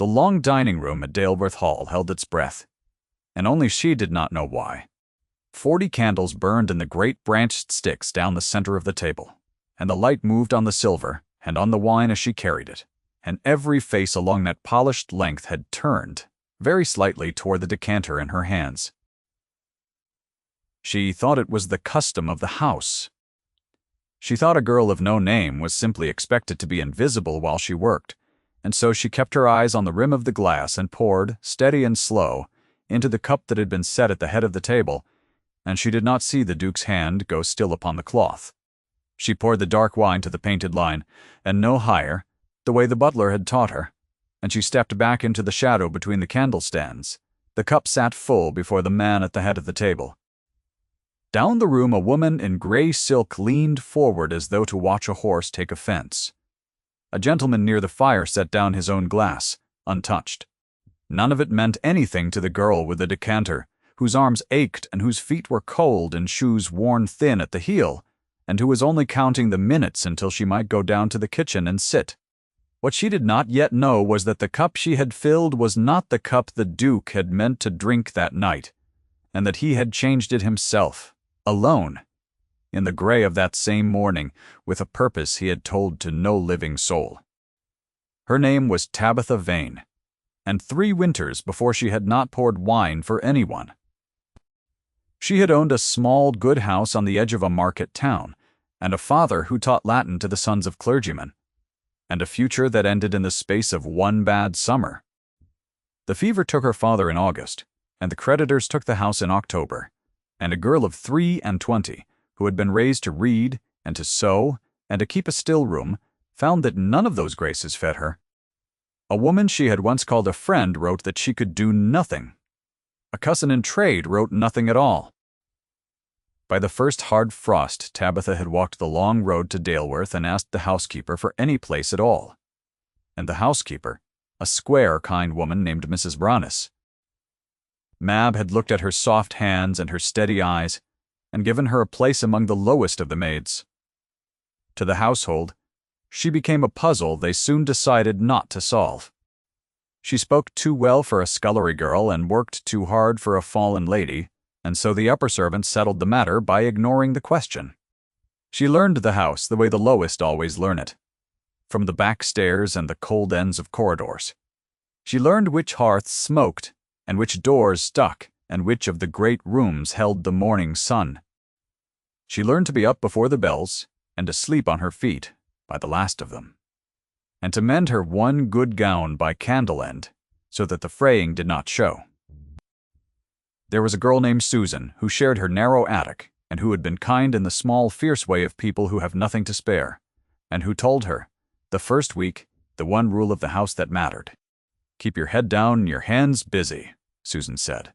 The long dining room at Daleworth Hall held its breath, and only she did not know why. 40 candles burned in the great branched sticks down the center of the table, and the light moved on the silver and on the wine as she carried it, and every face along that polished length had turned, very slightly, toward the decanter in her hands. She thought it was the custom of the house. She thought a girl of no name was simply expected to be invisible while she worked, and so she kept her eyes on the rim of the glass and poured, steady and slow, into the cup that had been set at the head of the table, and she did not see the Duke's hand go still upon the cloth. She poured the dark wine to the painted line, and no higher, the way the butler had taught her, and she stepped back into the shadow between the candlestands. The cup sat full before the man at the head of the table. Down the room a woman in gray silk leaned forward as though to watch a horse take offense. A gentleman near the fire set down his own glass, untouched. None of it meant anything to the girl with the decanter, whose arms ached and whose feet were cold in shoes worn thin at the heel, and who was only counting the minutes until she might go down to the kitchen and sit. What she did not yet know was that the cup she had filled was not the cup the Duke had meant to drink that night, and that he had changed it himself, alone, in the gray of that same morning, with a purpose he had told to no living soul. Her name was Tabitha Vane, and 3 winters before she had not poured wine for anyone. She had owned a small, good house on the edge of a market town, and a father who taught Latin to the sons of clergymen, and a future that ended in the space of 1 bad summer. The fever took her father in August, and the creditors took the house in October, and a girl of 23, who had been raised to read and to sew and to keep a still room, found that none of those graces fed her. A woman she had once called a friend wrote that she could do nothing. A cousin in trade wrote nothing at all. By the first hard frost, Tabitha had walked the long road to Daleworth and asked the housekeeper for any place at all. And the housekeeper, a square, kind woman named Mrs. Bronis. Mab had looked at her soft hands and her steady eyes, and given her a place among the lowest of the maids. To the household, she became a puzzle they soon decided not to solve. She spoke too well for a scullery girl and worked too hard for a fallen lady, and so the upper servants settled the matter by ignoring the question. She learned the house the way the lowest always learn it, from the back stairs and the cold ends of corridors. She learned which hearths smoked, and which doors stuck, and which of the great rooms held the morning sun. She learned to be up before the bells, and to sleep on her feet by the last of them, and to mend her one good gown by candle end, so that the fraying did not show. There was a girl named Susan who shared her narrow attic, and who had been kind in the small, fierce way of people who have nothing to spare, and who told her, the first week, the one rule of the house that mattered. "Keep your head down and your hands busy," Susan said,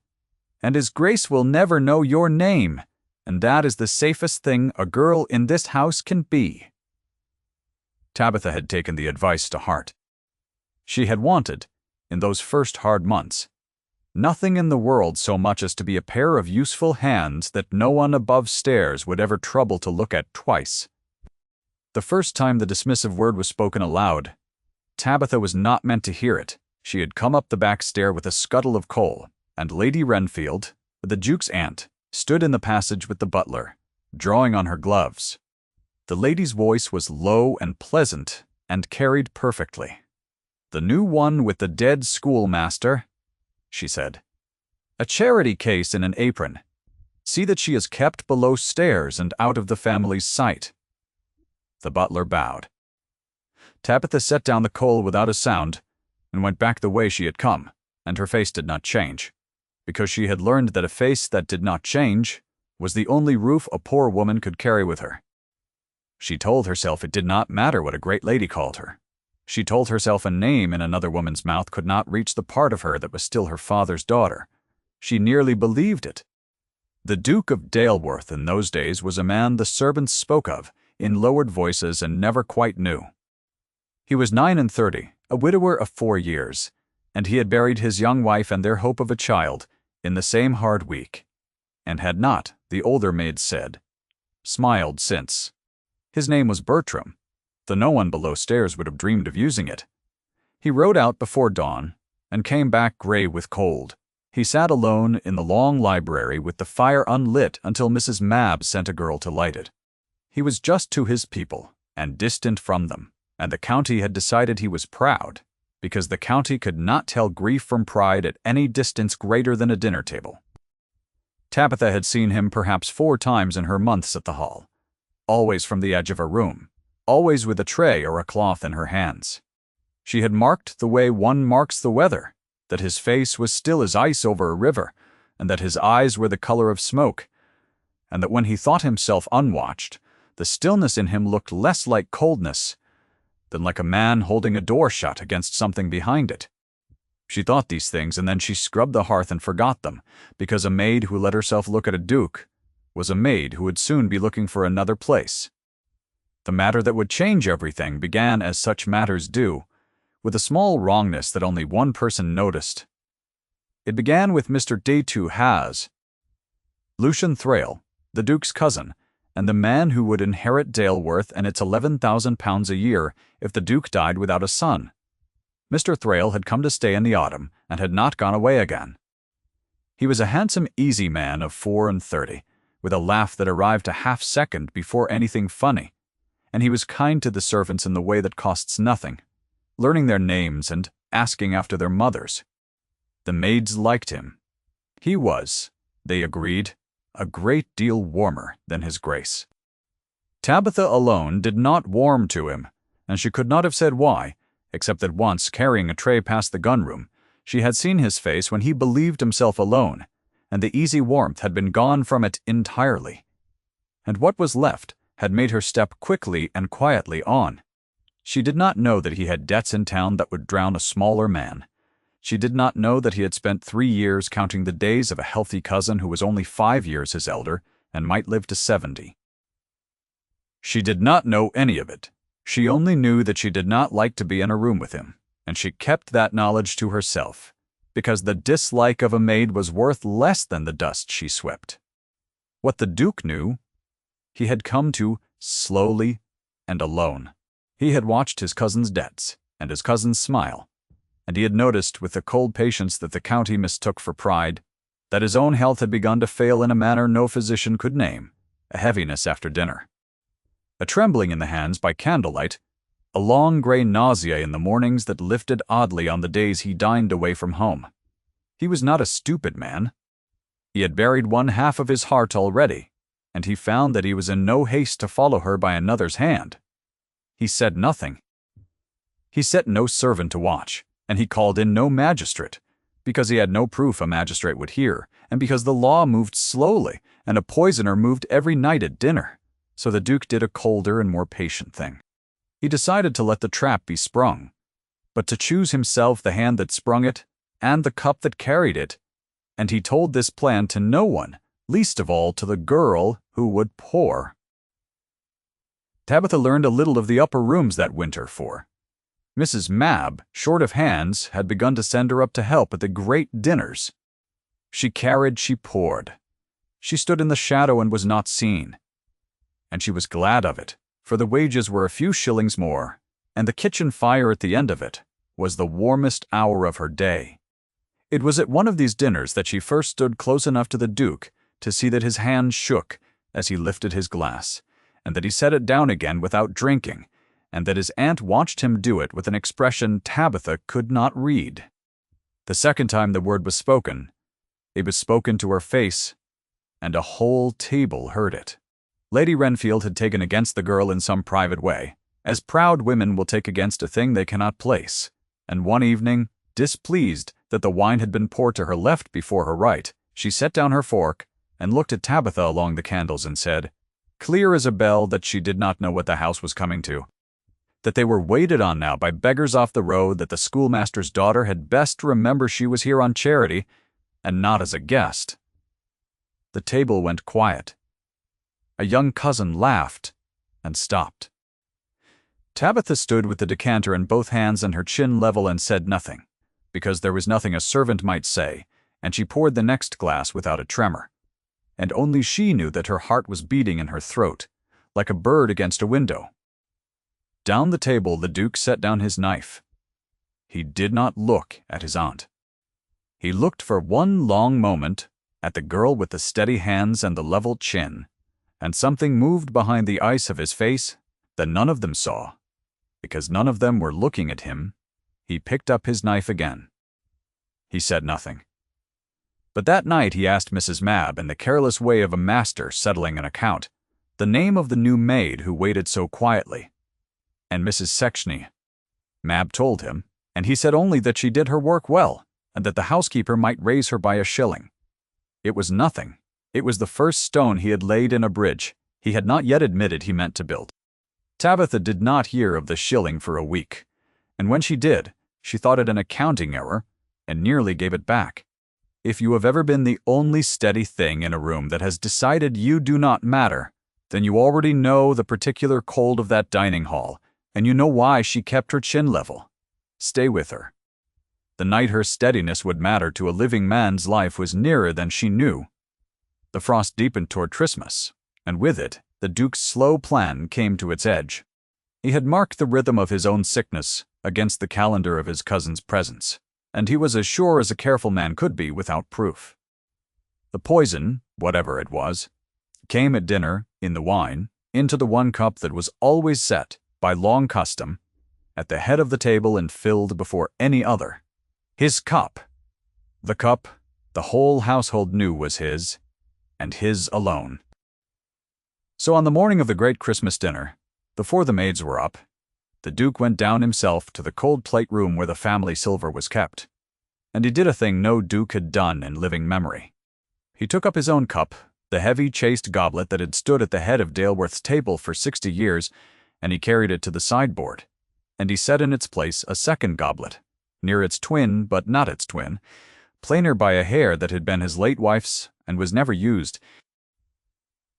"and His Grace will never know your name, and that is the safest thing a girl in this house can be." Tabitha had taken the advice to heart. She had wanted, in those first hard months, nothing in the world so much as to be a pair of useful hands that no one above stairs would ever trouble to look at twice. The first time the dismissive word was spoken aloud, Tabitha was not meant to hear it. She had come up the back stair with a scuttle of coal, and Lady Renfield, the Duke's aunt, stood in the passage with the butler, drawing on her gloves. The lady's voice was low and pleasant, and carried perfectly. "The new one with the dead schoolmaster," she said. "A charity case in an apron. See that she is kept below stairs and out of the family's sight." The butler bowed. Tabitha set down the coal without a sound, and went back the way she had come, and her face did not change, because she had learned that a face that did not change was the only roof a poor woman could carry with her. She told herself it did not matter what a great lady called her. She told herself a name in another woman's mouth could not reach the part of her that was still her father's daughter. She nearly believed it. The Duke of Daleworth in those days was a man the servants spoke of, in lowered voices, and never quite knew. He was 39, a widower of 4 years, and he had buried his young wife and their hope of a child in the same hard week, and had not, the older maid said, smiled since. His name was Bertram, though no one below stairs would have dreamed of using it. He rode out before dawn and came back gray with cold. He sat alone in the long library with the fire unlit until Mrs. Mabb sent a girl to light it. He was just to his people and distant from them, and the county had decided he was proud, because the county could not tell grief from pride at any distance greater than a dinner table. Tabitha had seen him perhaps 4 times in her months at the Hall, always from the edge of her room, always with a tray or a cloth in her hands. She had marked the way one marks the weather, that his face was still as ice over a river, and that his eyes were the color of smoke, and that when he thought himself unwatched, the stillness in him looked less like coldness than like a man holding a door shut against something behind it. She thought these things, and then she scrubbed the hearth and forgot them, because a maid who let herself look at a duke was a maid who would soon be looking for another place. The matter that would change everything began as such matters do, with a small wrongness that only one person noticed. It began with Mr. de Two Has, Lucian Thrale, the Duke's cousin, and the man who would inherit Daleworth and its £11,000 a year if the Duke died without a son. Mr. Thrale had come to stay in the autumn and had not gone away again. He was a handsome, easy man of 34, with a laugh that arrived a half-second before anything funny, and he was kind to the servants in the way that costs nothing, learning their names and asking after their mothers. The maids liked him. He was, they agreed, a great deal warmer than his grace. Tabitha alone did not warm to him, and she could not have said why, except that once, carrying a tray past the gun-room, she had seen his face when he believed himself alone, and the easy warmth had been gone from it entirely. And what was left had made her step quickly and quietly on. She did not know that he had debts in town that would drown a smaller man. She did not know that he had spent 3 years counting the days of a healthy cousin who was only 5 years his elder and might live to 70. She did not know any of it. She only knew that she did not like to be in a room with him, and she kept that knowledge to herself, because the dislike of a maid was worth less than the dust she swept. What the Duke knew, he had come to slowly and alone. He had watched his cousin's debts and his cousin's smile, and he had noticed with the cold patience that the county mistook for pride that his own health had begun to fail in a manner no physician could name, a heaviness after dinner, a trembling in the hands by candlelight, a long gray nausea in the mornings that lifted oddly on the days he dined away from home. He was not a stupid man. He had buried one half of his heart already, and he found that he was in no haste to follow her by another's hand. He said nothing. He set no servant to watch, and he called in no magistrate, because he had no proof a magistrate would hear, and because the law moved slowly, and a poisoner moved every night at dinner, so the Duke did a colder and more patient thing. He decided to let the trap be sprung, but to choose himself the hand that sprung it, and the cup that carried it, and he told this plan to no one, least of all to the girl who would pour. Tabitha learned a little of the upper rooms that winter, for Mrs. Mabb, short of hands, had begun to send her up to help at the great dinners. She carried, she poured. She stood in the shadow and was not seen. And she was glad of it, for the wages were a few shillings more, and the kitchen fire at the end of it was the warmest hour of her day. It was at one of these dinners that she first stood close enough to the Duke to see that his hand shook as he lifted his glass, and that he set it down again without drinking, and that his aunt watched him do it with an expression Tabitha could not read. The second time the word was spoken, it was spoken to her face, and a whole table heard it. Lady Renfield had taken against the girl in some private way, as proud women will take against a thing they cannot place, and one evening, displeased that the wine had been poured to her left before her right, she set down her fork and looked at Tabitha along the candles and said, clear as a bell, that she did not know what the house was coming to, that they were waited on now by beggars off the road, that the schoolmaster's daughter had best remember she was here on charity and not as a guest. The table went quiet. A young cousin laughed and stopped. Tabitha stood with the decanter in both hands and her chin level and said nothing, because there was nothing a servant might say, and she poured the next glass without a tremor. And only she knew that her heart was beating in her throat, like a bird against a window. Down the table the Duke set down his knife. he did not look at his aunt. He looked for one long moment at the girl with the steady hands and the level chin, and something moved behind the ice of his face that none of them saw. Because none of them were looking at him, he picked up his knife again. He said nothing. But that night he asked Mrs. Mabb, in the careless way of a master settling an account, the name of the new maid who waited so quietly. And Mrs. Sexney. Mabb told him, and he said only that she did her work well, and that the housekeeper might raise her by a shilling. It was nothing. It was the first stone he had laid in a bridge he had not yet admitted he meant to build. Tabitha did not hear of the shilling for a week, and when she did, she thought it an accounting error and nearly gave it back. If you have ever been the only steady thing in a room that has decided you do not matter, then you already know the particular cold of that dining hall, and you know why she kept her chin level. Stay with her. The night her steadiness would matter to a living man's life was nearer than she knew. The frost deepened toward Christmas, and with it, the Duke's slow plan came to its edge. He had marked the rhythm of his own sickness against the calendar of his cousin's presence, and he was as sure as a careful man could be without proof. The poison, whatever it was, came at dinner, in the wine, into the one cup that was always set, by long custom, at the head of the table and filled before any other. His cup. The cup the whole household knew was his, and his alone. So on the morning of the great Christmas dinner, before the maids were up, the Duke went down himself to the cold plate room where the family silver was kept, and he did a thing no Duke had done in living memory. He took up his own cup, the heavy chased goblet that had stood at the head of Daleworth's table for 60 years, and he carried it to the sideboard, and he set in its place a second goblet, near its twin but not its twin, plainer by a hair that had been his late wife's and was never used.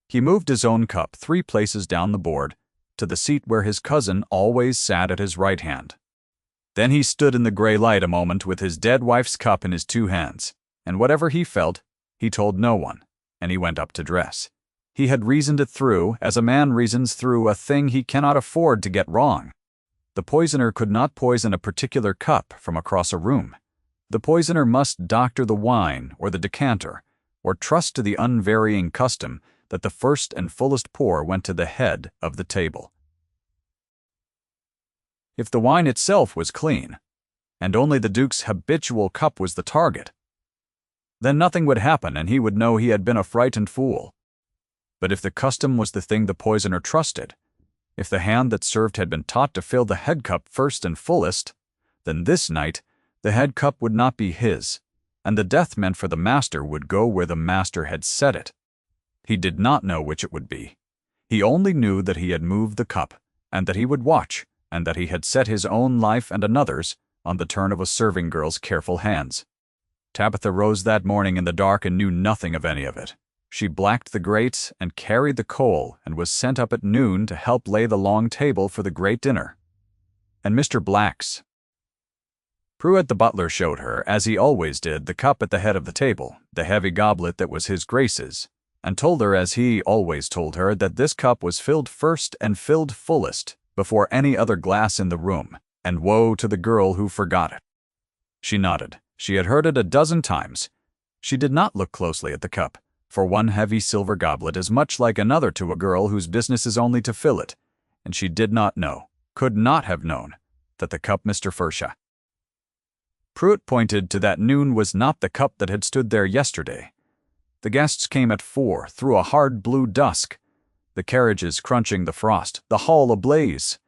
He moved his own cup 3 places down the board, to the seat where his cousin always sat at his right hand. Then he stood in the grey light a moment with his dead wife's cup in his 2 hands, and whatever he felt, he told no one, and he went up to dress. He had reasoned it through, as a man reasons through a thing he cannot afford to get wrong. The poisoner could not poison a particular cup from across a room. The poisoner must doctor the wine or the decanter, or trust to the unvarying custom that the first and fullest pour went to the head of the table. If the wine itself was clean, and only the Duke's habitual cup was the target, then nothing would happen and he would know he had been a frightened fool. But if the custom was the thing the poisoner trusted, if the hand that served had been taught to fill the head cup first and fullest, then this night the head cup would not be his, and the death meant for the master would go where the master had set it. He did not know which it would be. He only knew that he had moved the cup, and that he would watch, and that he had set his own life and another's on the turn of a serving girl's careful hands. Tabitha rose that morning in the dark and knew nothing of any of it. She blacked the grates and carried the coal and was sent up at noon to help lay the long table for the great dinner. And Mr. Black's. Pruitt the butler showed her, as he always did, the cup at the head of the table, the heavy goblet that was his Grace's, and told her, as he always told her, that this cup was filled first and filled fullest before any other glass in the room, and woe to the girl who forgot it. She nodded. She had heard it a dozen times. She did not look closely at the cup, for one heavy silver goblet is much like another to a girl whose business is only to fill it, and she did not know, could not have known, that the cup Mr. Fursha. Pruitt pointed to that noon was not the cup that had stood there yesterday. The guests came at 4 through a hard blue dusk, the carriages crunching the frost, the hall ablaze.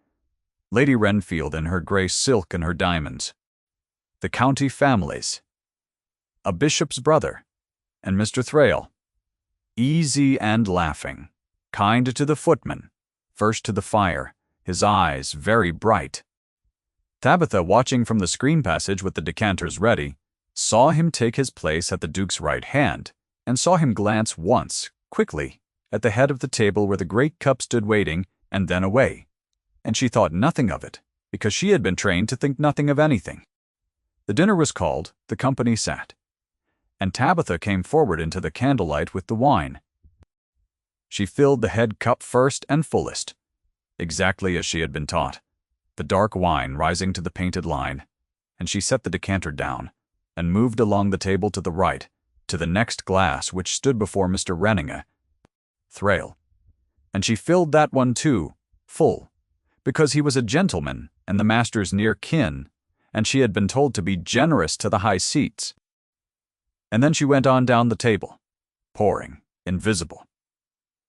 Lady Renfield in her grey silk and her diamonds. The county families. A bishop's brother, and Mr. Thrale. Easy and laughing, kind to the footman, first to the fire, his eyes very bright. Tabitha, watching from the screen passage with the decanters ready, saw him take his place at the Duke's right hand, and saw him glance once, quickly, at the head of the table where the great cup stood waiting, and then away. And she thought nothing of it, because she had been trained to think nothing of anything. The dinner was called, the company sat, and Tabitha came forward into the candlelight with the wine. She filled the head cup first and fullest, exactly as she had been taught, the dark wine rising to the painted line, and she set the decanter down, and moved along the table to the right, to the next glass which stood before Mr. Renninga. Thrale. And she filled that one too, full, because he was a gentleman and the master's near kin, and she had been told to be generous to the high seats. And then she went on down the table, pouring, invisible,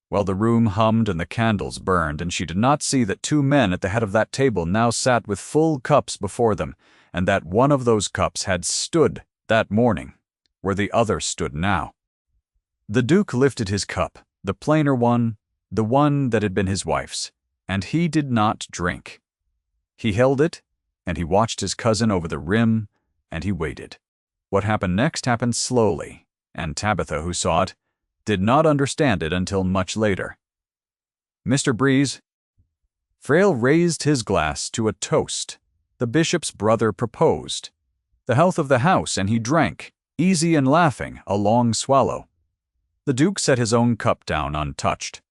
while the room hummed and the candles burned, and she did not see that two men at the head of that table now sat with full cups before them, and that one of those cups had stood that morning where the other stood now. The Duke lifted his cup, the plainer one, the one that had been his wife's, and he did not drink. He held it, and he watched his cousin over the rim, and he waited. What happened next happened slowly, and Tabitha, who saw it, did not understand it until much later. Mr. Breeze. Thrale raised his glass to a toast. The bishop's brother proposed. The health of the house, and he drank, easy and laughing, a long swallow. The Duke set his own cup down untouched.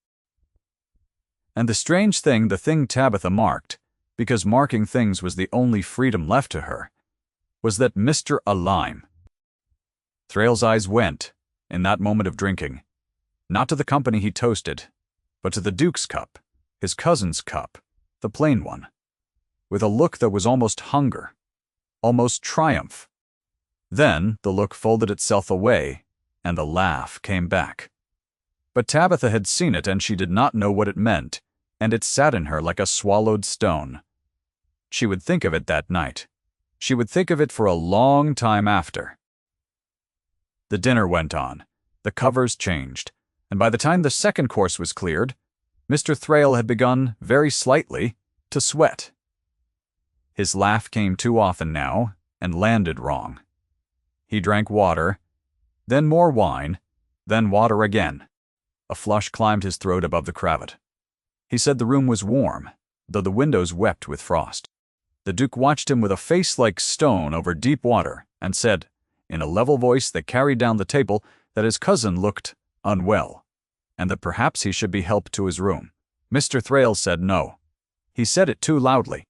And the strange thing, the thing Tabitha marked, because marking things was the only freedom left to her, was that Mr. Alime. Thrale's eyes went, in that moment of drinking, not to the company he toasted, but to the Duke's cup, his cousin's cup, the plain one, with a look that was almost hunger, almost triumph. Then the look folded itself away, and the laugh came back. But Tabitha had seen it, and she did not know what it meant, and it sat in her like a swallowed stone. She would think of it that night. She would think of it for a long time after. The dinner went on. The covers changed, and by the time the second course was cleared, Mr. Thrale had begun, very slightly, to sweat. His laugh came too often now, and landed wrong. He drank water, then more wine, then water again. A flush climbed his throat above the cravat. He said the room was warm, though the windows wept with frost. The Duke watched him with a face like stone over deep water, and said, in a level voice that carried down the table, that his cousin looked unwell, and that perhaps he should be helped to his room. Mr. Thrale said no. He said it too loudly.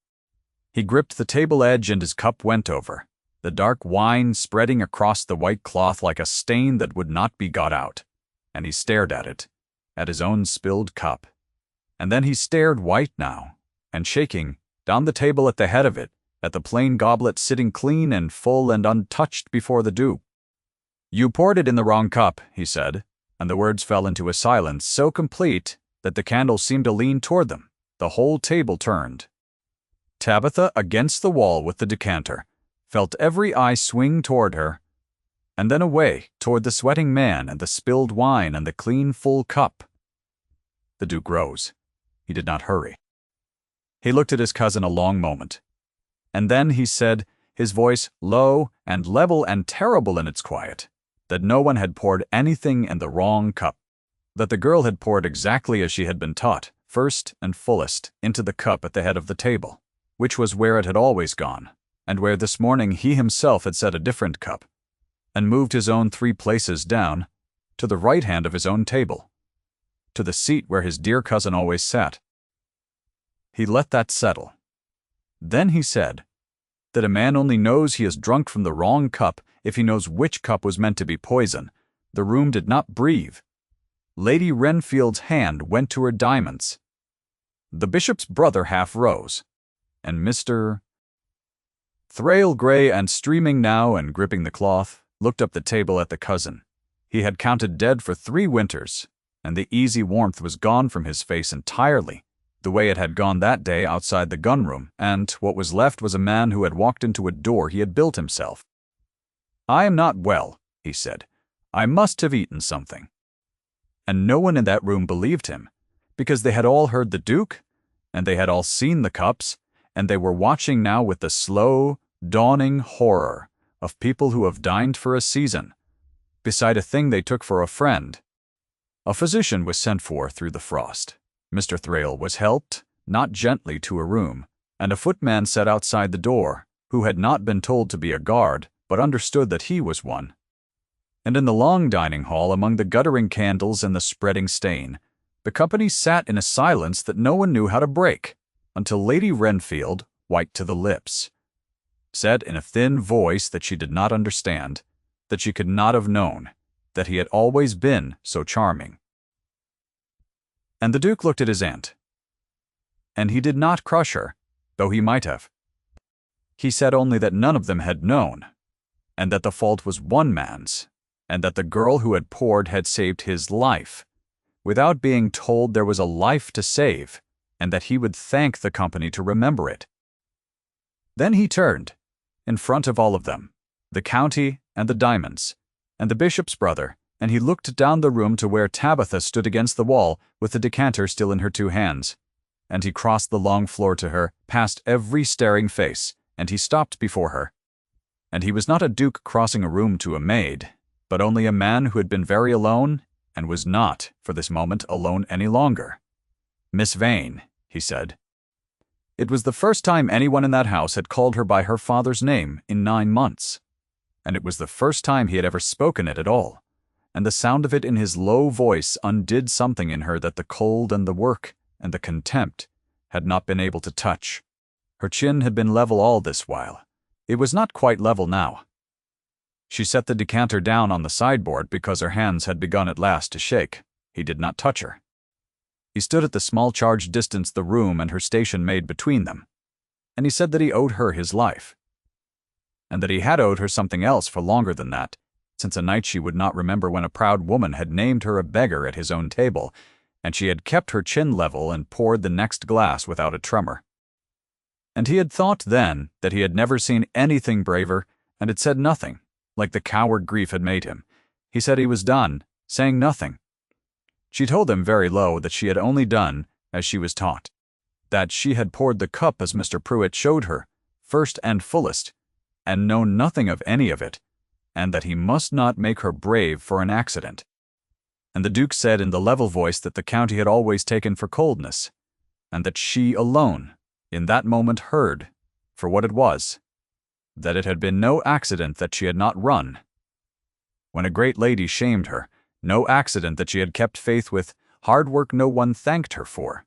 He gripped the table edge, and his cup went over, the dark wine spreading across the white cloth like a stain that would not be got out, and he stared at it, at his own spilled cup. And then he stared, white now, and shaking, down the table at the head of it, at the plain goblet sitting clean and full and untouched before the Duke. "You poured it in the wrong cup," he said, and the words fell into a silence so complete that the candle seemed to lean toward them. The whole table turned. Tabitha, against the wall with the decanter, felt every eye swing toward her, and then away toward the sweating man and the spilled wine and the clean full cup. The Duke rose. He did not hurry. He looked at his cousin a long moment, and then he said, his voice low and level and terrible in its quiet, that no one had poured anything in the wrong cup, that the girl had poured exactly as she had been taught, first and fullest, into the cup at the head of the table, which was where it had always gone, and where this morning he himself had set a different cup, and moved his own 3 places down, to the right hand of his own table, to the seat where his dear cousin always sat. He let that settle. Then he said that a man only knows he has drunk from the wrong cup if he knows which cup was meant to be poison. The room did not breathe. Lady Renfield's hand went to her diamonds. The bishop's brother half rose, and Mr. Thrale, grey and streaming now and gripping the cloth, looked up the table at the cousin. He had counted dead for 3 winters, and the easy warmth was gone from his face entirely, the way it had gone that day outside the gun-room, and what was left was a man who had walked into a door he had built himself. "I am not well," he said. "I must have eaten something." And no one in that room believed him, because they had all heard the Duke, and they had all seen the cups, and they were watching now with the slow, dawning horror of people who have dined for a season, beside a thing they took for a friend. A physician was sent for through the frost. Mr. Thrale was helped, not gently, to a room, and a footman set outside the door, who had not been told to be a guard, but understood that he was one. And in the long dining hall, among the guttering candles and the spreading stain, the company sat in a silence that no one knew how to break, until Lady Renfield, white to the lips, said in a thin voice that she did not understand, that she could not have known, that he had always been so charming. And the Duke looked at his aunt. And he did not crush her, though he might have. He said only that none of them had known, and that the fault was one man's, and that the girl who had poured had saved his life, without being told there was a life to save, and that he would thank the company to remember it. Then he turned, in front of all of them, the county and the diamonds, and the bishop's brother, and he looked down the room to where Tabitha stood against the wall with the decanter still in her two hands. And he crossed the long floor to her, past every staring face, and he stopped before her. And he was not a duke crossing a room to a maid, but only a man who had been very alone, and was not, for this moment, alone any longer. "Miss Vane," he said. It was the first time anyone in that house had called her by her father's name in 9 months, and it was the first time he had ever spoken it at all, and the sound of it in his low voice undid something in her that the cold and the work and the contempt had not been able to touch. Her chin had been level all this while. It was not quite level now. She set the decanter down on the sideboard because her hands had begun at last to shake. He did not touch her. He stood at the small charged distance the room and her station made between them, and he said that he owed her his life, and that he had owed her something else for longer than that, since a night she would not remember when a proud woman had named her a beggar at his own table, and she had kept her chin level and poured the next glass without a tremor. And he had thought then that he had never seen anything braver, and had said nothing, like the coward grief had made him. He said he was done, saying nothing. She told him very low that she had only done as she was taught, that she had poured the cup as Mr. Pruitt showed her, first and fullest, and known nothing of any of it, and that he must not make her brave for an accident. And the Duke said in the level voice that the county had always taken for coldness, and that she alone, in that moment, heard, for what it was, that it had been no accident that she had not run. When a great lady shamed her, no accident that she had kept faith with, hard work no one thanked her for.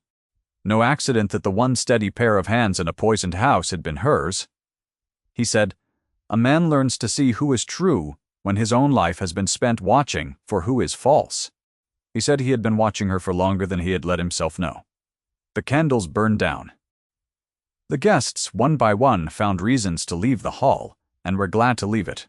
No accident that the one steady pair of hands in a poisoned house had been hers. He said, "A man learns to see who is true when his own life has been spent watching for who is false." He said he had been watching her for longer than he had let himself know. The candles burned down. The guests, one by one, found reasons to leave the hall, and were glad to leave it.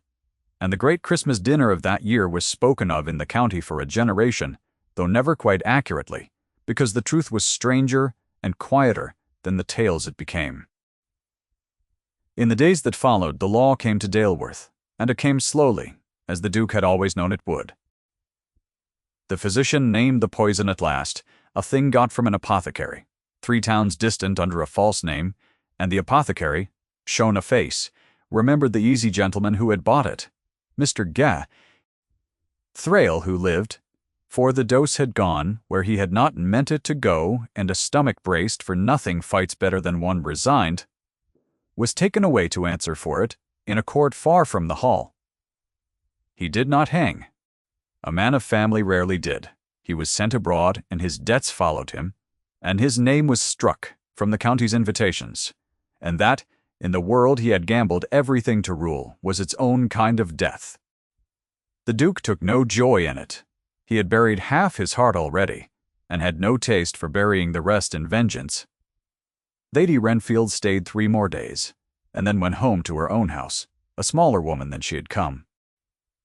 And the great Christmas dinner of that year was spoken of in the county for a generation, though never quite accurately, because the truth was stranger and quieter than the tales it became. In the days that followed, the law came to Daleworth, and it came slowly, as the Duke had always known it would. The physician named the poison at last, a thing got from an apothecary, 3 towns distant under a false name, and the apothecary, shown a face, remembered the easy gentleman who had bought it, Mr. Thrale, who lived, for the dose had gone where he had not meant it to go, and a stomach braced for nothing fights better than one resigned, was taken away to answer for it in a court far from the hall. He did not hang. A man of family rarely did. He was sent abroad, and his debts followed him, and his name was struck from the county's invitations, and that, in the world he had gambled everything to rule, was its own kind of death. The Duke took no joy in it. He had buried half his heart already, and had no taste for burying the rest in vengeance. Lady Renfield stayed 3 more days, and then went home to her own house, a smaller woman than she had come.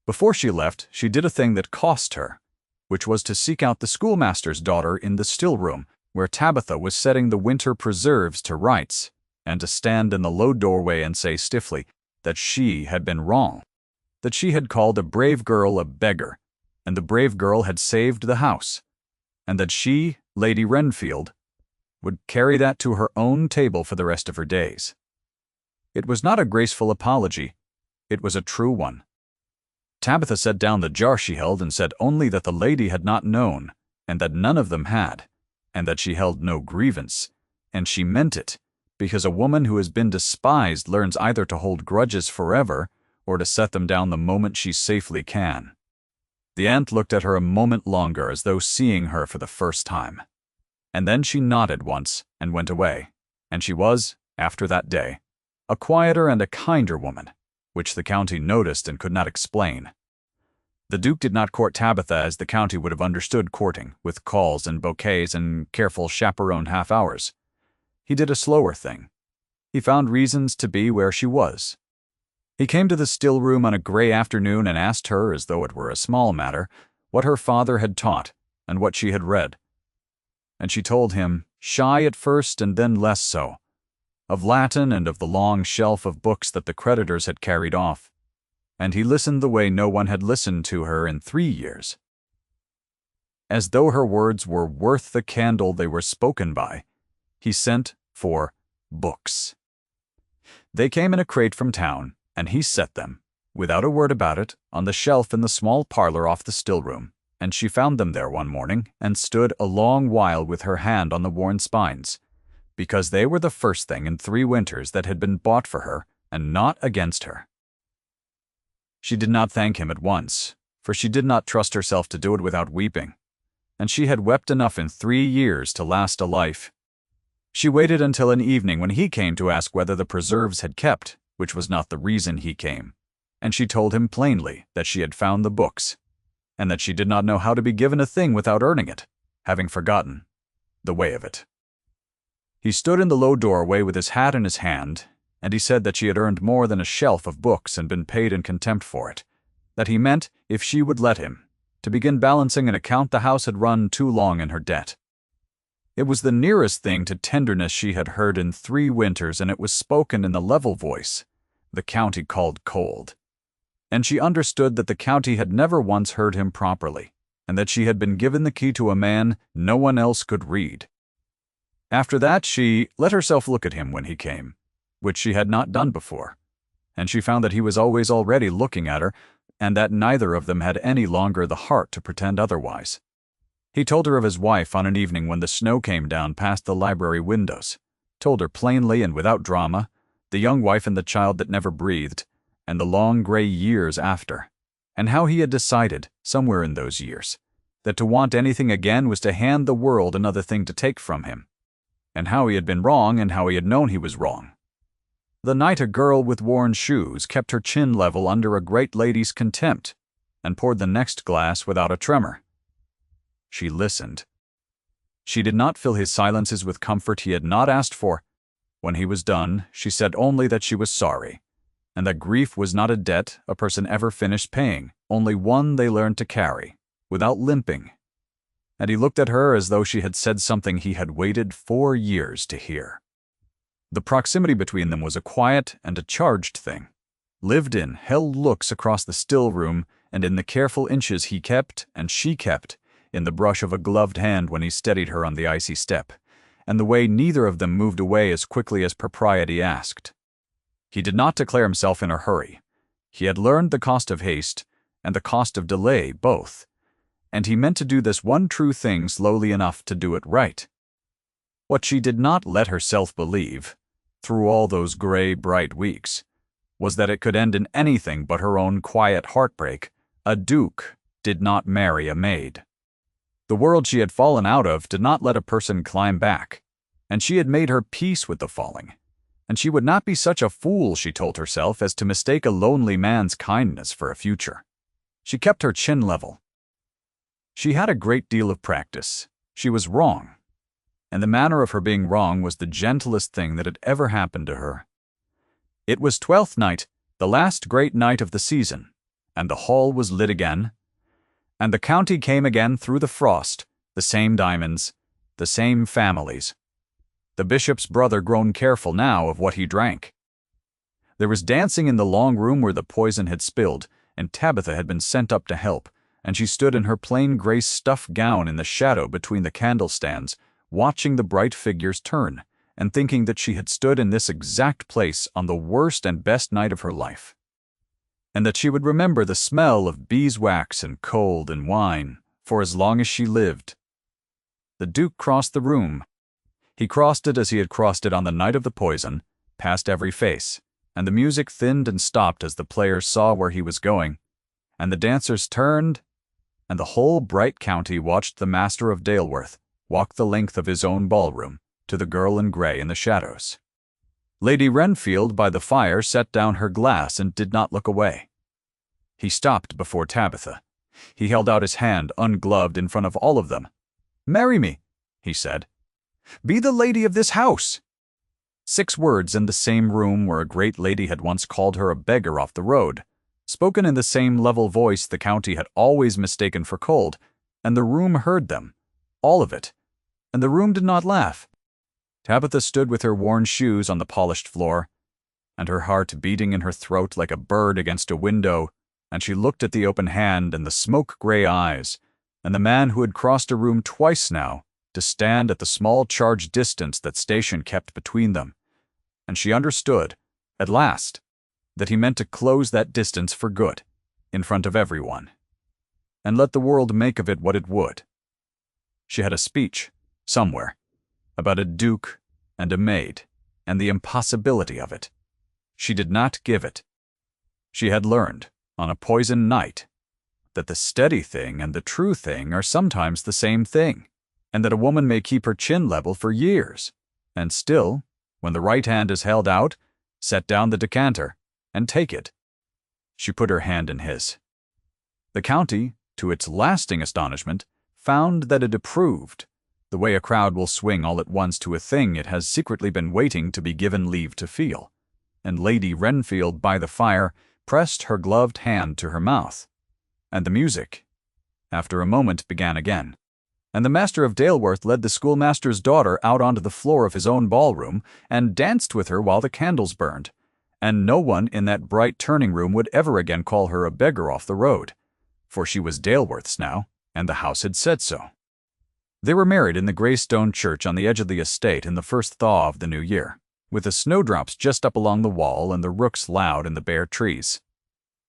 Before she left, she did a thing that cost her, which was to seek out the schoolmaster's daughter in the still room, where Tabitha was setting the winter preserves to rights, and to stand in the low doorway and say stiffly that she had been wrong, that she had called a brave girl a beggar, and the brave girl had saved the house, and that she, Lady Renfield, would carry that to her own table for the rest of her days. It was not a graceful apology, it was a true one. Tabitha set down the jar she held and said only that the lady had not known, and that none of them had, and that she held no grievance, and she meant it, because a woman who has been despised learns either to hold grudges forever or to set them down the moment she safely can. The aunt looked at her a moment longer as though seeing her for the first time, and then she nodded once and went away, and she was, after that day, a quieter and a kinder woman, which the county noticed and could not explain. The Duke did not court Tabitha as the county would have understood courting, with calls and bouquets and careful chaperoned half-hours. He did a slower thing. He found reasons to be where she was. He came to the still room on a gray afternoon and asked her, as though it were a small matter, what her father had taught and what she had read. And she told him, shy at first and then less so, of Latin and of the long shelf of books that the creditors had carried off. And he listened the way no one had listened to her in 3 years. As though her words were worth the candle they were spoken by, he sent for books. They came in a crate from town, and he set them, without a word about it, on the shelf in the small parlor off the still room, and she found them there one morning and stood a long while with her hand on the worn spines, because they were the first thing in 3 winters that had been bought for her and not against her. She did not thank him at once, for she did not trust herself to do it without weeping, and she had wept enough in 3 years to last a life. She waited until an evening when he came to ask whether the preserves had kept, which was not the reason he came, and she told him plainly that she had found the books, and that she did not know how to be given a thing without earning it, having forgotten the way of it. He stood in the low doorway with his hat in his hand, and he said that she had earned more than a shelf of books and been paid in contempt for it, that he meant, if she would let him, to begin balancing an account the house had run too long in her debt. It was the nearest thing to tenderness she had heard in 3 winters, and it was spoken in the level voice the county called cold. And she understood that the county had never once heard him properly, and that she had been given the key to a man no one else could read. After that she let herself look at him when he came, which she had not done before, and she found that he was always already looking at her, and that neither of them had any longer the heart to pretend otherwise. He told her of his wife on an evening when the snow came down past the library windows, told her plainly and without drama, the young wife and the child that never breathed, and the long gray years after, and how he had decided, somewhere in those years, that to want anything again was to hand the world another thing to take from him, and how he had been wrong and how he had known he was wrong. The night a girl with worn shoes kept her chin level under a great lady's contempt, and poured the next glass without a tremor. She listened. She did not fill his silences with comfort he had not asked for. When he was done, she said only that she was sorry, and that grief was not a debt a person ever finished paying, only one they learned to carry, without limping. And he looked at her as though she had said something he had waited 4 years to hear. The proximity between them was a quiet and a charged thing, lived in, held looks across the still room and in the careful inches he kept and she kept, in the brush of a gloved hand when he steadied her on the icy step, and the way neither of them moved away as quickly as propriety asked. He did not declare himself in a hurry. He had learned the cost of haste and the cost of delay both, and he meant to do this one true thing slowly enough to do it right. What she did not let herself believe, through all those gray, bright weeks, was that it could end in anything but her own quiet heartbreak. A duke did not marry a maid. The world she had fallen out of did not let a person climb back, and she had made her peace with the falling. And she would not be such a fool, she told herself, as to mistake a lonely man's kindness for a future. She kept her chin level. She had a great deal of practice. She was wrong, and the manner of her being wrong was the gentlest thing that had ever happened to her. It was 12th night, the last great night of the season, and the hall was lit again, and the county came again through the frost, the same diamonds, the same families. The bishop's brother grown careful now of what he drank. There was dancing in the long room where the poison had spilled, and Tabitha had been sent up to help, and she stood in her plain gray stuff gown in the shadow between the candle-stands, watching the bright figures turn, and thinking that she had stood in this exact place on the worst and best night of her life, and that she would remember the smell of beeswax and cold and wine for as long as she lived. The Duke crossed the room. He crossed it as he had crossed it on the night of the poison, past every face, and the music thinned and stopped as the players saw where he was going, and the dancers turned, and the whole bright county watched the master of Daleworth walk the length of his own ballroom to the girl in gray in the shadows. Lady Renfield by the fire set down her glass and did not look away. He stopped before Tabitha. He held out his hand ungloved in front of all of them. "Marry me," he said. "Be the lady of this house." 6 words in the same room where a great lady had once called her a beggar off the road, spoken in the same level voice the county had always mistaken for cold, and the room heard them, all of it, and the room did not laugh. Tabitha stood with her worn shoes on the polished floor, and her heart beating in her throat like a bird against a window, and she looked at the open hand and the smoke-gray eyes, and the man who had crossed a room twice now to stand at the small charge distance that station kept between them, and she understood, at last, that he meant to close that distance for good, in front of everyone, and let the world make of it what it would. She had a speech, somewhere, about a duke and a maid, and the impossibility of it. She did not give it. She had learned, on a poisoned night, that the steady thing and the true thing are sometimes the same thing, and that a woman may keep her chin level for years, and still, when the right hand is held out, set down the decanter, and take it. She put her hand in his. The county, to its lasting astonishment, found that it approved, the way a crowd will swing all at once to a thing it has secretly been waiting to be given leave to feel, and Lady Renfield by the fire pressed her gloved hand to her mouth, and the music, after a moment, began again, and the master of Daleworth led the schoolmaster's daughter out onto the floor of his own ballroom and danced with her while the candles burned, and no one in that bright turning room would ever again call her a beggar off the road, for she was Daleworth's now, and the house had said so. They were married in the grey stone church on the edge of the estate in the first thaw of the new year, with the snowdrops just up along the wall and the rooks loud in the bare trees.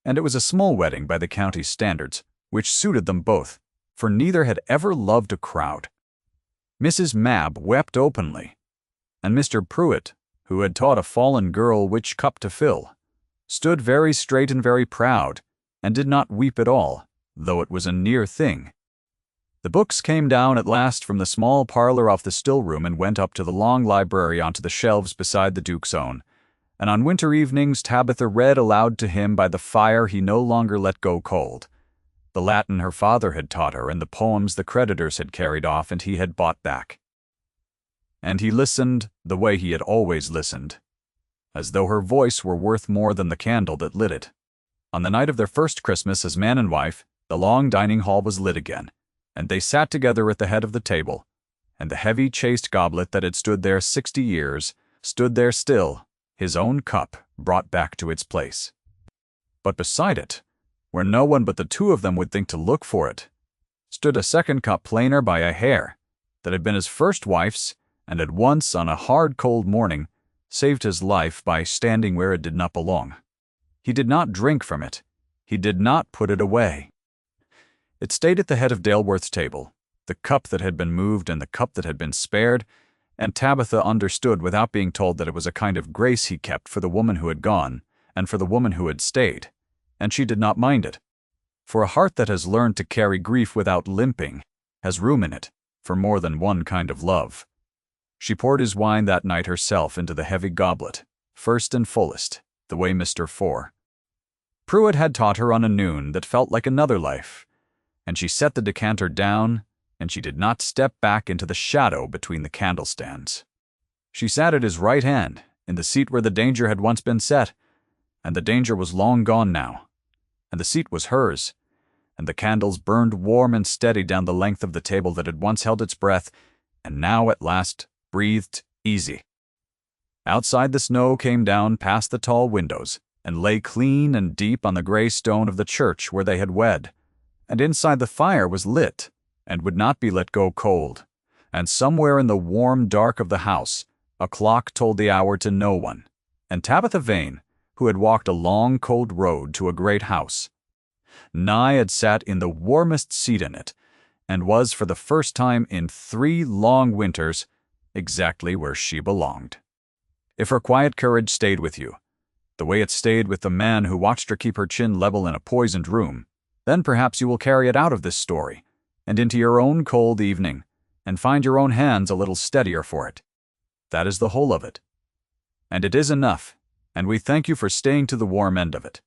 And it was a small wedding by the county's standards, which suited them both, for neither had ever loved a crowd. Mrs. Mab wept openly, and Mr. Pruitt, who had taught a fallen girl which cup to fill, stood very straight and very proud, and did not weep at all, though it was a near thing. The books came down at last from the small parlor off the still room and went up to the long library onto the shelves beside the Duke's own, and on winter evenings Tabitha read aloud to him by the fire he no longer let go cold, the Latin her father had taught her and the poems the creditors had carried off and he had bought back. And he listened the way he had always listened, as though her voice were worth more than the candle that lit it. On the night of their first Christmas as man and wife, the long dining hall was lit again, and they sat together at the head of the table, and the heavy chased goblet that had stood there 60 years stood there still, his own cup brought back to its place. But beside it, where no one but the two of them would think to look for it, stood a second cup plainer by a hair, that had been his first wife's, and had once, on a hard cold morning, saved his life by standing where it did not belong. He did not drink from it. He did not put it away. It stayed at the head of Daleworth's table, the cup that had been moved and the cup that had been spared, and Tabitha understood without being told that it was a kind of grace he kept for the woman who had gone and for the woman who had stayed, and she did not mind it, for a heart that has learned to carry grief without limping has room in it for more than one kind of love. She poured his wine that night herself into the heavy goblet, first and fullest, the way Mr. Four. Pruitt had taught her on a noon that felt like another life, and she set the decanter down, and she did not step back into the shadow between the candlestands. She sat at his right hand, in the seat where the danger had once been set, and the danger was long gone now, and the seat was hers, and the candles burned warm and steady down the length of the table that had once held its breath, and now at last breathed easy. Outside the snow came down past the tall windows, and lay clean and deep on the grey stone of the church where they had wed, and inside the fire was lit, and would not be let go cold, and somewhere in the warm dark of the house a clock told the hour to no one, and Tabitha Vane, who had walked a long cold road to a great house, nigh had sat in the warmest seat in it, and was for the first time in 3 long winters exactly where she belonged. If her quiet courage stayed with you, the way it stayed with the man who watched her keep her chin level in a poisoned room, then perhaps you will carry it out of this story, and into your own cold evening, and find your own hands a little steadier for it. That is the whole of it. And it is enough, and we thank you for staying to the warm end of it.